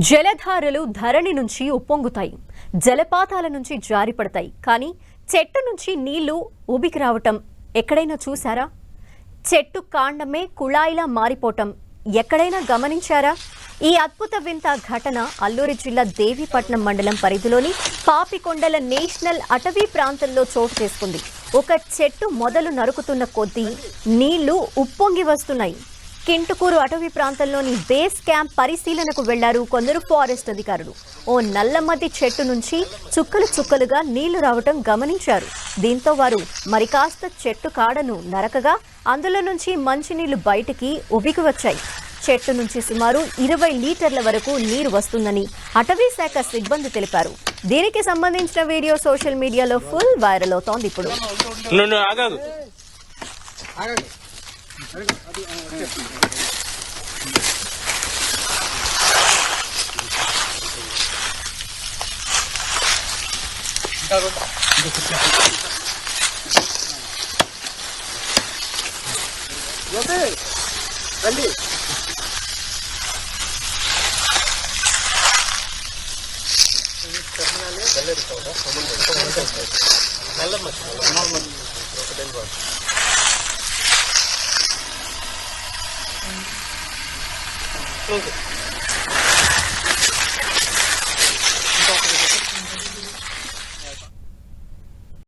జలధారలు ధరణి నుంచి ఉప్పొంగుతాయి, జలపాతాల నుంచి జారిపడతాయి. కానీ చెట్టు నుంచి నీళ్లు ఉబికి రావటం ఎక్కడైనా చూసారా? చెట్టు కాండమే కుళాయిలా మారిపోవటం ఎక్కడైనా గమనించారా? ఈ అద్భుత వింత ఘటన అల్లూరి జిల్లా దేవీపట్నం మండలం పరిధిలోని పాపికొండల నేషనల్ అటవీ ప్రాంతంలో చోటు చేసుకుంది. ఒక చెట్టు మొదలు నరుకుతున్న కొద్దీ నీళ్లు ఉప్పొంగి వస్తున్నాయి. కింటుకూరు అటవీ ప్రాంతంలోని బేస్ క్యాంప్ పరిశీలనకు వెళ్లారు కొందరు ఫారెస్ట్ అధికారులు. ఓ నల్లమద్ది చెట్టు నుంచి చుక్కలు చుక్కలుగా నీళ్లు రావటం గమనించారు. దీంతో వారు మరి కాస్త చెట్టు కాడను నరకగా అందులో నుంచి మంచినీళ్లు బయటికి ఉబికి వచ్చాయి. చెట్టు నుంచి సుమారు 20 లీటర్ల వరకు నీరు వస్తుందని అటవీ శాఖ సిబ్బంది తెలిపారు. దీనికి సంబంధించిన వీడియో సోషల్ మీడియాలో ఫుల్ వైరల్ అవుతోంది. ఇప్పుడు రండి